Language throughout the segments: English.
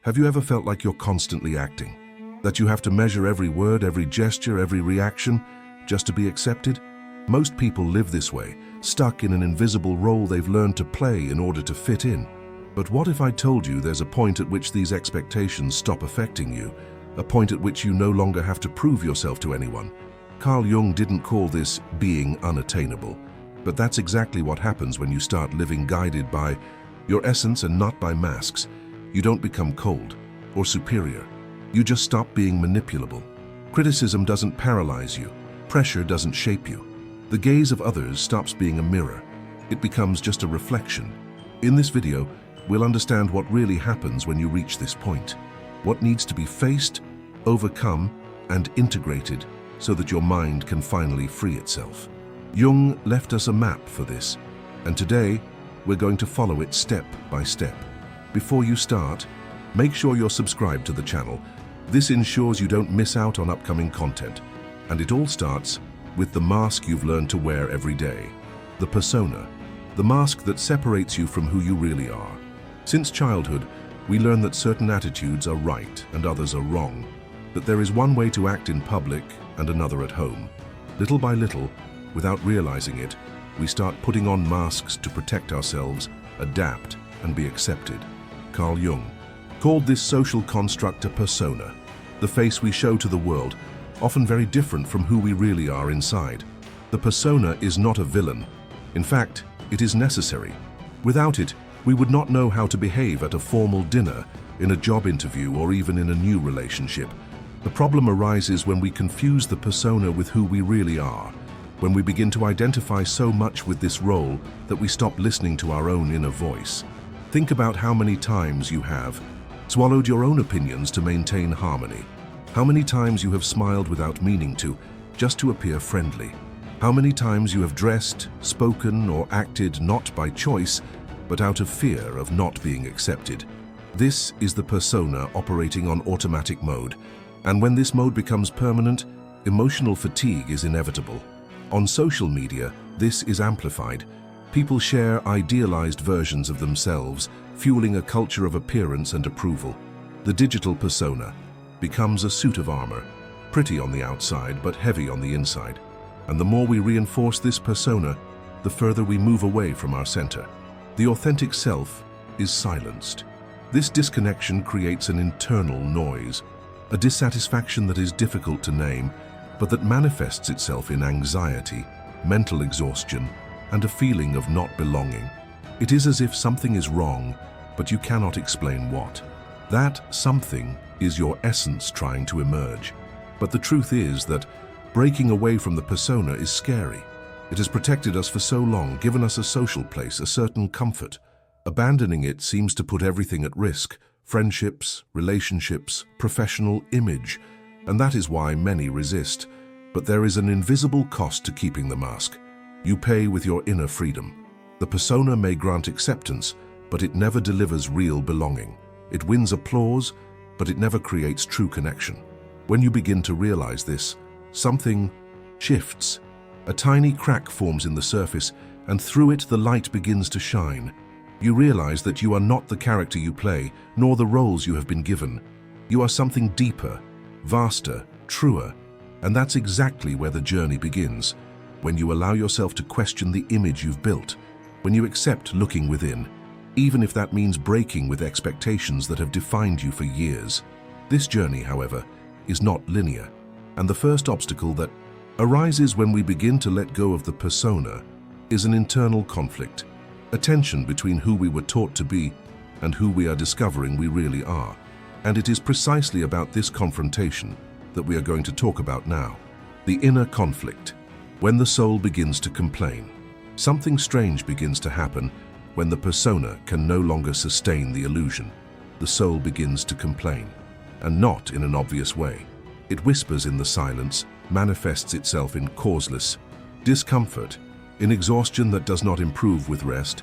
Have you ever felt like you're constantly acting? That you have to measure every word, every gesture, every reaction just to be accepted? Most people live this way, stuck in an invisible role they've learned to play in order to fit in. But what if I told you there's a point at which these expectations stop affecting you, a point at which you no longer have to prove yourself to anyone? Carl Jung didn't call this being unattainable, but that's exactly what happens when you start living guided by your essence and not by masks. You don't become cold or superior. You just stop being manipulable. Criticism doesn't paralyze you. Pressure doesn't shape you. The gaze of others stops being a mirror. It becomes just a reflection. In this video, we'll understand what really happens when you reach this point. What needs to be faced, overcome, and integrated so that your mind can finally free itself. Jung left us a map for this, and today we're going to follow it step by step. Before you start, make sure you're subscribed to the channel. This ensures you don't miss out on upcoming content. And it all starts with the mask you've learned to wear every day. The persona, the mask that separates you from who you really are. Since childhood, we learn that certain attitudes are right and others are wrong, that there is one way to act in public and another at home. Little by little, without realizing it, we start putting on masks to protect ourselves, adapt, and be accepted. Carl Jung called this social construct a persona, the face we show to the world, often very different from who we really are inside. The persona is not a villain. In fact, it is necessary. Without it, we would not know how to behave at a formal dinner, in a job interview, or even in a new relationship. The problem arises when we confuse the persona with who we really are, when we begin to identify so much with this role that we stop listening to our own inner voice. Think about how many times you have swallowed your own opinions to maintain harmony. How many times you have smiled without meaning to, just to appear friendly. How many times you have dressed, spoken, or acted not by choice, but out of fear of not being accepted. This is the persona operating on automatic mode. And when this mode becomes permanent, emotional fatigue is inevitable. On social media, this is amplified. People share idealized versions of themselves, fueling a culture of appearance and approval. The digital persona becomes a suit of armor, pretty on the outside but heavy on the inside. And the more we reinforce this persona, the further we move away from our center. The authentic self is silenced. This disconnection creates an internal noise, a dissatisfaction that is difficult to name, but that manifests itself in anxiety, mental exhaustion, and a feeling of not belonging. It is as if something is wrong, but you cannot explain what. That something is your essence trying to emerge. But the truth is that breaking away from the persona is scary. It has protected us for so long, given us a social place, a certain comfort. Abandoning it seems to put everything at risk: friendships, relationships, professional image. And that is why many resist. But there is an invisible cost to keeping the mask. You pay with your inner freedom. The persona may grant acceptance, but it never delivers real belonging. It wins applause, but it never creates true connection. When you begin to realize this, something shifts. A tiny crack forms in the surface, and through it the light begins to shine. You realize that you are not the character you play, nor the roles you have been given. You are something deeper, vaster, truer, and that's exactly where the journey begins. When you allow yourself to question the image you've built, when you accept looking within, even if that means breaking with expectations that have defined you for years. This journey, however, is not linear, and the first obstacle that arises when we begin to let go of the persona is an internal conflict, a tension between who we were taught to be and who we are discovering we really are. And it is precisely about this confrontation that we are going to talk about now. The inner conflict. When the soul begins to complain, something strange begins to happen. When the persona can no longer sustain the illusion, the soul begins to complain, and not in an obvious way. It whispers in the silence, manifests itself in causeless discomfort, in exhaustion that does not improve with rest,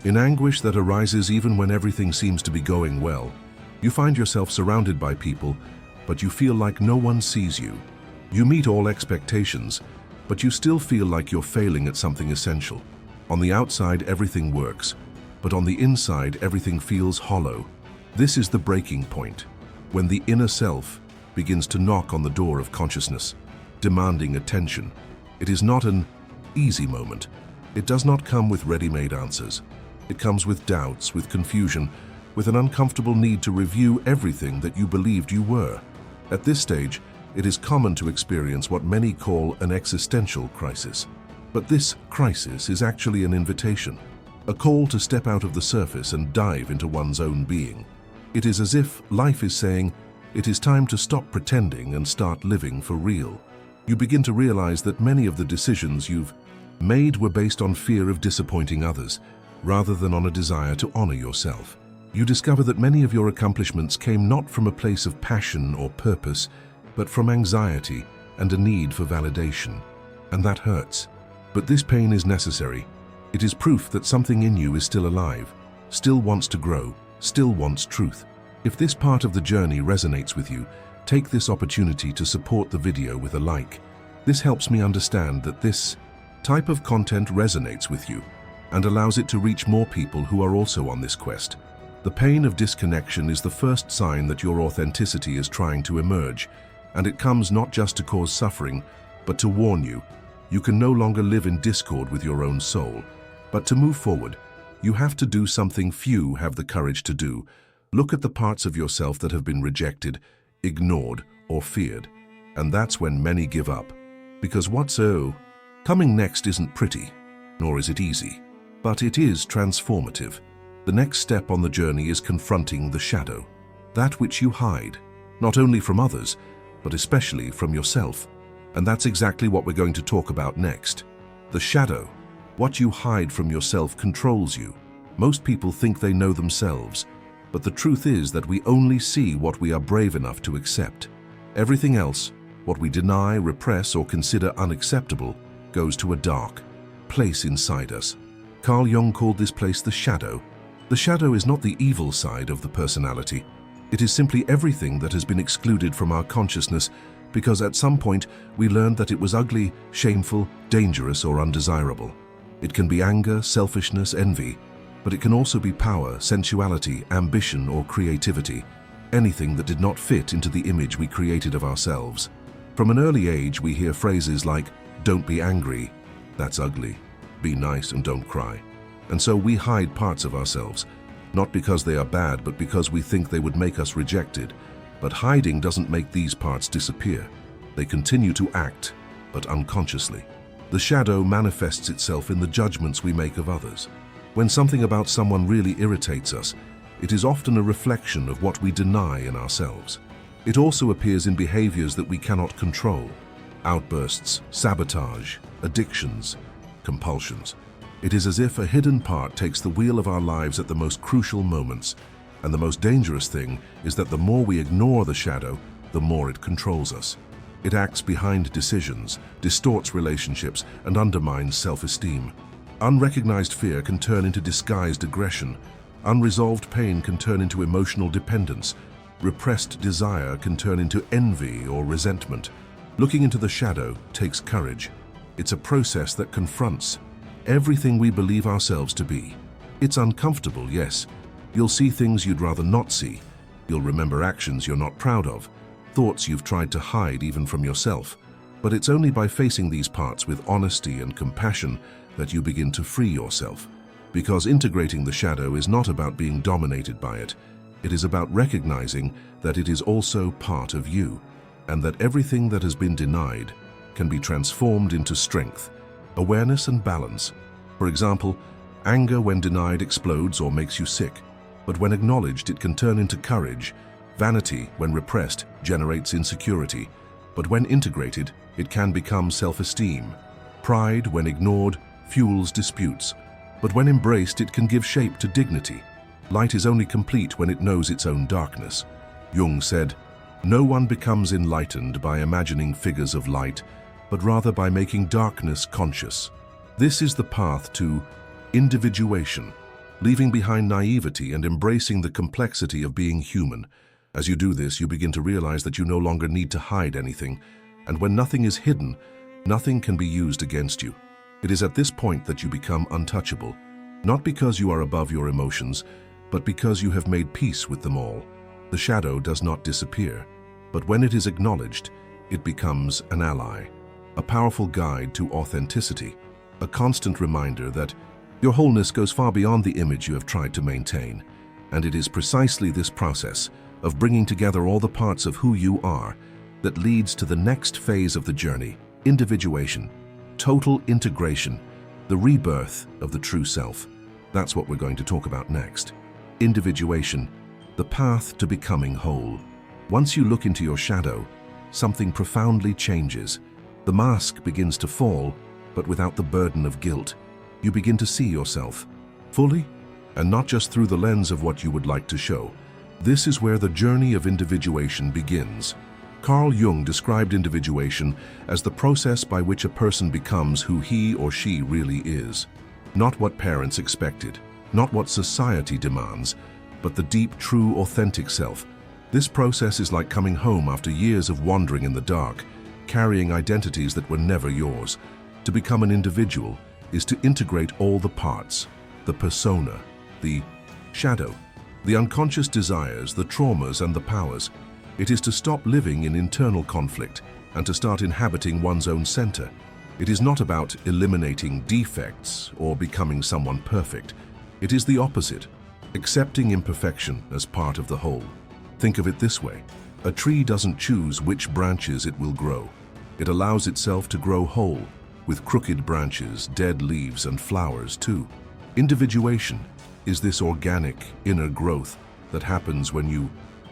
in anguish that arises even when everything seems to be going well. You find yourself surrounded by people, but you feel like no one sees you. You meet all expectations, but you still feel like you're failing at something essential. On the outside, everything works, but on the inside, everything feels hollow. This is the breaking point, when the inner self begins to knock on the door of consciousness, demanding attention. It is not an easy moment. It does not come with ready-made answers. It comes with doubts, with confusion, with an uncomfortable need to review everything that you believed you were. At this stage, it is common to experience what many call an existential crisis. But this crisis is actually an invitation, a call to step out of the surface and dive into one's own being. It is as if life is saying, it is time to stop pretending and start living for real. You begin to realize that many of the decisions you've made were based on fear of disappointing others, rather than on a desire to honor yourself. You discover that many of your accomplishments came not from a place of passion or purpose, but from anxiety and a need for validation. And that hurts. But this pain is necessary. It is proof that something in you is still alive, still wants to grow, still wants truth. If this part of the journey resonates with you, take this opportunity to support the video with a like. This helps me understand that this type of content resonates with you and allows it to reach more people who are also on this quest. The pain of disconnection is the first sign that your authenticity is trying to emerge, and it comes not just to cause suffering, but to warn you. You can no longer live in discord with your own soul. But to move forward, you have to do something few have the courage to do. Look at the parts of yourself that have been rejected, ignored, or feared. And that's when many give up. Because what's coming next isn't pretty, nor is it easy. But it is transformative. The next step on the journey is confronting the shadow. That which you hide, not only from others, but especially from yourself. And that's exactly what we're going to talk about next. The shadow. What you hide from yourself controls you. Most people think they know themselves, but the truth is that we only see what we are brave enough to accept. Everything else, what we deny, repress, or consider unacceptable, goes to a dark place inside us. Carl Jung called this place the shadow. The shadow is not the evil side of the personality. It is simply everything that has been excluded from our consciousness because at some point we learned that it was ugly, shameful, dangerous, or undesirable. It can be anger, selfishness, envy, but it can also be power, sensuality, ambition, or creativity. Anything that did not fit into the image we created of ourselves. From an early age, we hear phrases like, "Don't be angry, that's ugly. Be nice and don't cry." And so we hide parts of ourselves, not because they are bad, but because we think they would make us rejected. But hiding doesn't make these parts disappear. They continue to act, but unconsciously. The shadow manifests itself in the judgments we make of others. When something about someone really irritates us, it is often a reflection of what we deny in ourselves. It also appears in behaviors that we cannot control. Outbursts, sabotage, addictions, compulsions. It is as if a hidden part takes the wheel of our lives at the most crucial moments. And the most dangerous thing is that the more we ignore the shadow, the more it controls us. It acts behind decisions, distorts relationships, and undermines self-esteem. Unrecognized fear can turn into disguised aggression. Unresolved pain can turn into emotional dependence. Repressed desire can turn into envy or resentment. Looking into the shadow takes courage. It's a process that confronts everything we believe ourselves to be. It's uncomfortable, yes. You'll see things you'd rather not see. You'll remember actions you're not proud of, thoughts you've tried to hide even from yourself. But it's only by facing these parts with honesty and compassion that you begin to free yourself. Because integrating the shadow is not about being dominated by it. It is about recognizing that it is also part of you, and that everything that has been denied can be transformed into strength, awareness, and balance. For example, anger when denied explodes or makes you sick. But when acknowledged, it can turn into courage. Vanity, when repressed, generates insecurity. But when integrated, it can become self-esteem. Pride, when ignored, fuels disputes. But when embraced, it can give shape to dignity. Light is only complete when it knows its own darkness. Jung said, "No one becomes enlightened by imagining figures of light, but rather by making darkness conscious." This is the path to individuation, leaving behind naivety and embracing the complexity of being human. As you do this, you begin to realize that you no longer need to hide anything, and when nothing is hidden, nothing can be used against you. It is at this point that you become untouchable, not because you are above your emotions, but because you have made peace with them all. The shadow does not disappear, but when it is acknowledged, it becomes an ally, a powerful guide to authenticity, a constant reminder that your wholeness goes far beyond the image you have tried to maintain. And it is precisely this process of bringing together all the parts of who you are that leads to the next phase of the journey: individuation, total integration, the rebirth of the true self. That's what we're going to talk about next. Individuation, the path to becoming whole. Once you look into your shadow, something profoundly changes. The mask begins to fall, but without the burden of guilt. You begin to see yourself fully, and not just through the lens of what you would like to show. This is where the journey of individuation begins. Carl Jung described individuation as the process by which a person becomes who he or she really is. Not what parents expected, not what society demands, but the deep, true, authentic self. This process is like coming home after years of wandering in the dark, carrying identities that were never yours. To become an individual is to integrate all the parts: the persona, the shadow, the unconscious desires, the traumas and the powers. It is to stop living in internal conflict and to start inhabiting one's own center. It is not about eliminating defects or becoming someone perfect. It is the opposite, accepting imperfection as part of the whole. Think of it this way: a tree doesn't choose which branches it will grow. It allows itself to grow whole, with crooked branches, dead leaves, and flowers too. Individuation is this organic inner growth that happens when you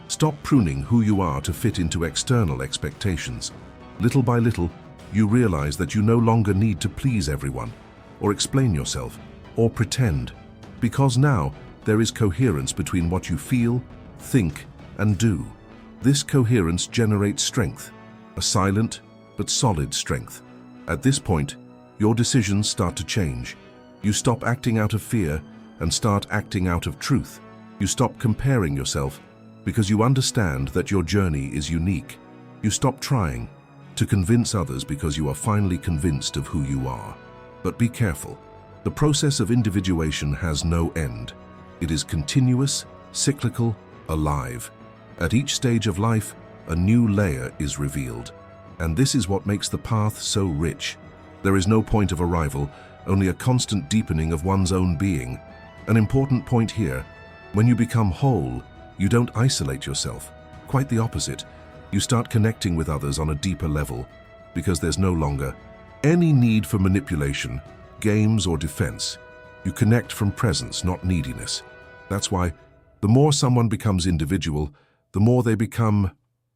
stop pruning who you are to fit into external expectations. Little by little, you realize that you no longer need to please everyone, or explain yourself, or pretend, because now there is coherence between what you feel, think, and do. This coherence generates strength, a silent but solid strength. At this point, your decisions start to change. You stop acting out of fear and start acting out of truth. You stop comparing yourself because you understand that your journey is unique. You stop trying to convince others because you are finally convinced of who you are. But be careful. The process of individuation has no end. It is continuous, cyclical, alive. At each stage of life, a new layer is revealed. And this is what makes the path so rich. There is no point of arrival, only a constant deepening of one's own being. An important point here: when you become whole, you don't isolate yourself. Quite the opposite. You start connecting with others on a deeper level, because there's no longer any need for manipulation, games, or defense. You connect from presence, not neediness. That's why the more someone becomes individual, the more they become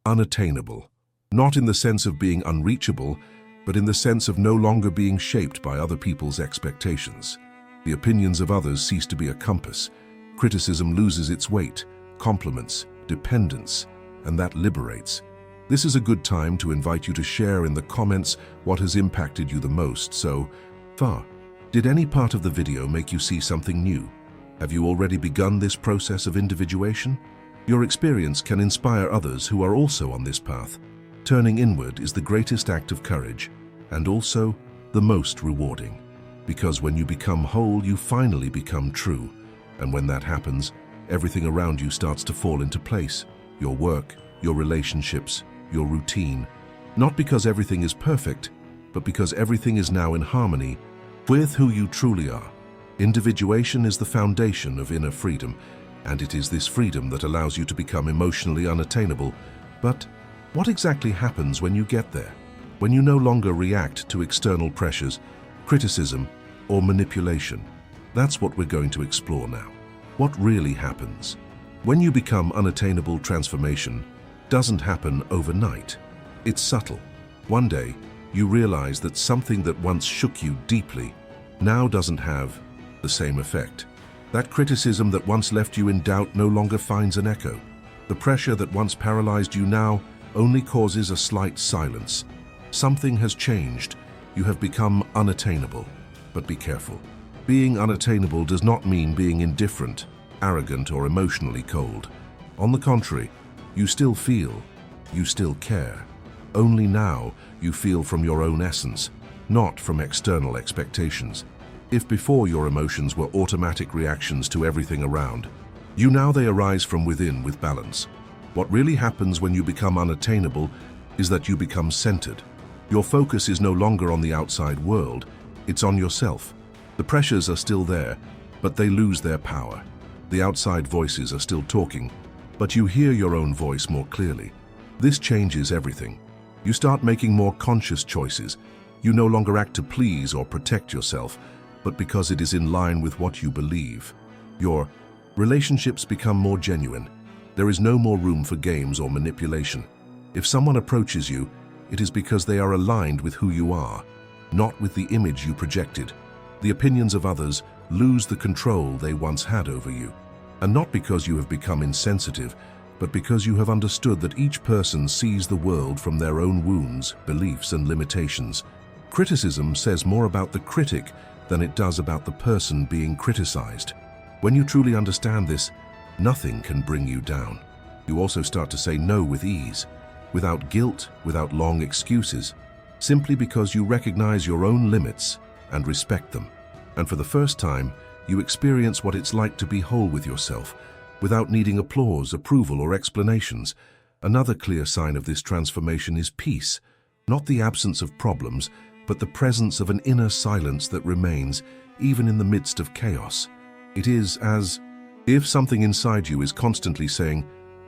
unattainable. Not in the sense of being unreachable, but in the sense of no longer being shaped by other people's expectations. The opinions of others cease to be a compass. Criticism loses its weight, compliments, dependence, and that liberates. This is a good time to invite you to share in the comments what has impacted you the most so far. Did any part of the video make you see something new? Have you already begun this process of individuation? Your experience can inspire others who are also on this path. Turning inward is the greatest act of courage, and also the most rewarding. Because when you become whole, you finally become true. And when that happens, everything around you starts to fall into place. Your work, your relationships, your routine. Not because everything is perfect, but because everything is now in harmony with who you truly are. Individuation is the foundation of inner freedom, and it is this freedom that allows you to become emotionally unattainable. But what exactly happens when you get there? When you no longer react to external pressures, criticism, or manipulation? That's what we're going to explore now. What really happens? When you become unattainable, transformation doesn't happen overnight. It's subtle. One day, you realize that something that once shook you deeply now doesn't have the same effect. That criticism that once left you in doubt no longer finds an echo. The pressure that once paralyzed you now only causes a slight silence. Something has changed. You have become unattainable. But be careful. Being unattainable does not mean being indifferent, arrogant, or emotionally cold. On the contrary, you still feel, you still care. Only now you feel from your own essence, not from external expectations. If before your emotions were automatic reactions to everything around, They arise from within with balance. What really happens when you become unattainable is that you become centered. Your focus is no longer on the outside world, it's on yourself. The pressures are still there, but they lose their power. The outside voices are still talking, but you hear your own voice more clearly. This changes everything. You start making more conscious choices. You no longer act to please or protect yourself, but because it is in line with what you believe. Your relationships become more genuine. There is no more room for games or manipulation. If someone approaches you, it is because they are aligned with who you are, not with the image you projected. The opinions of others lose the control they once had over you. And not because you have become insensitive, but because you have understood that each person sees the world from their own wounds, beliefs, and limitations. Criticism says more about the critic than it does about the person being criticized. When you truly understand this, nothing can bring you down. You also start to say no with ease, without guilt, without long excuses, simply because you recognize your own limits and respect them. And for the first time, you experience what it's like to be whole with yourself, without needing applause, approval, or explanations. Another clear sign of this transformation is peace, not the absence of problems, but the presence of an inner silence that remains even in the midst of chaos. It is as if something inside you is constantly saying,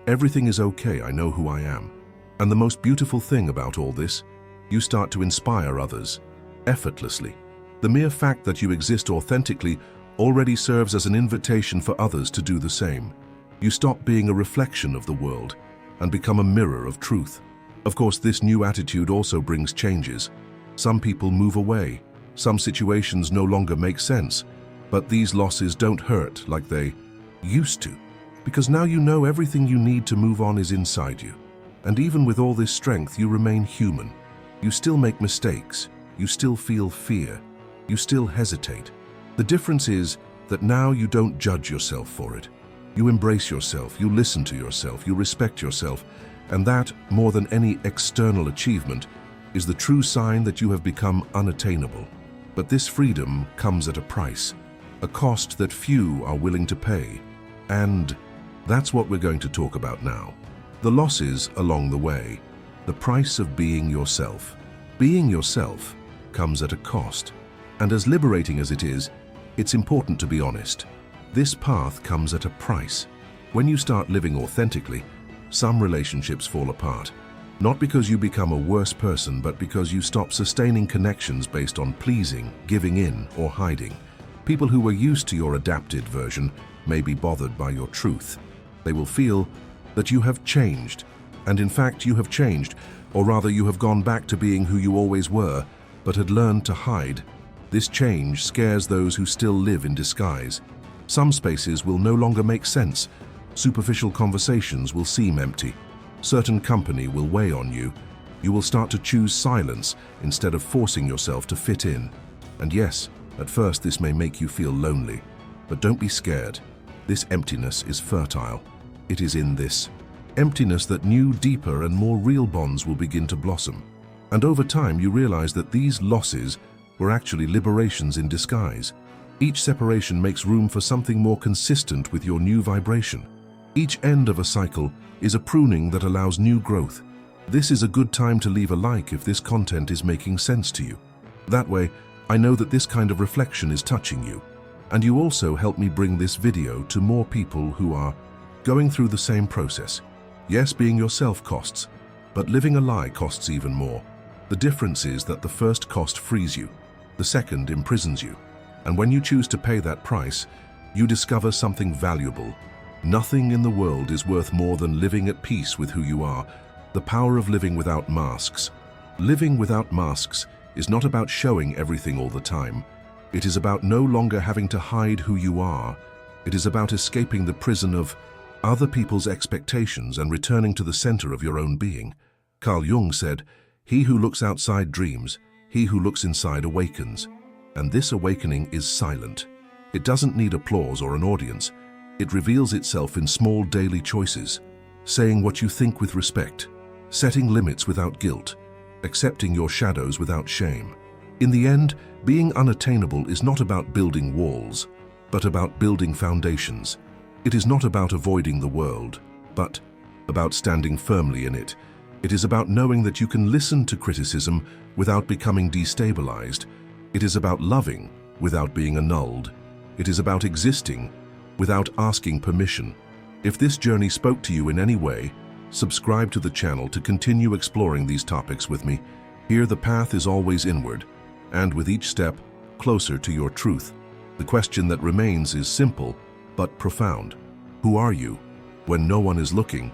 "Everything is okay, I know who I am." And the most beautiful thing about all this, you start to inspire others, effortlessly. The mere fact that you exist authentically already serves as an invitation for others to do the same. You stop being a reflection of the world and become a mirror of truth. Of course, this new attitude also brings changes. Some people move away, some situations no longer make sense, but these losses don't hurt like they used to, because now you know everything you need to move on is inside you. And even with all this strength, you remain human. You still make mistakes, you still feel fear, you still hesitate. The difference is that now you don't judge yourself for it. You embrace yourself, you listen to yourself, you respect yourself, and that, more than any external achievement, is the true sign that you have become unattainable. But this freedom comes at a price, a cost that few are willing to pay. And that's what we're going to talk about now. The losses along the way, the price of being yourself. Being yourself comes at a cost, and as liberating as it is, it's important to be honest. This path comes at a price. When you start living authentically, some relationships fall apart. Not because you become a worse person, but because you stop sustaining connections based on pleasing, giving in, or hiding. People who were used to your adapted version may be bothered by your truth. They will feel that you have changed, and in fact you have changed, or rather you have gone back to being who you always were, but had learned to hide. This change scares those who still live in disguise. Some spaces will no longer make sense. Superficial conversations will seem empty. Certain company will weigh on you. You will start to choose silence instead of forcing yourself to fit in. And yes, at first this may make you feel lonely, but don't be scared. This emptiness is fertile. It is in this emptiness that new, deeper, and more real bonds will begin to blossom. And over time you realize that these losses were actually liberations in disguise. Each separation makes room for something more consistent with your new vibration. Each end of a cycle is a pruning that allows new growth. This is a good time to leave a like if this content is making sense to you. That way, I know that this kind of reflection is touching you. And you also help me bring this video to more people who are going through the same process. Yes, being yourself costs, but living a lie costs even more. The difference is that the first cost frees you, the second imprisons you. And when you choose to pay that price, you discover something valuable. Nothing in the world is worth more than living at peace with who you are. The power of living without masks. Living without masks is not about showing everything all the time. It is about no longer having to hide who you are. It is about escaping the prison of other people's expectations and returning to the center of your own being. Carl Jung said, "He who looks outside dreams, he who looks inside awakens." And this awakening is silent. It doesn't need applause or an audience. It reveals itself in small daily choices, saying what you think with respect, setting limits without guilt, accepting your shadows without shame. In the end, being unattainable is not about building walls, but about building foundations. It is not about avoiding the world, but about standing firmly in it. It is about knowing that you can listen to criticism without becoming destabilized. It is about loving without being annulled. It is about existing without asking permission. If this journey spoke to you in any way, subscribe to the channel to continue exploring these topics with me. Here the path is always inward, and with each step, closer to your truth. The question that remains is simple, but profound. Who are you when no one is looking?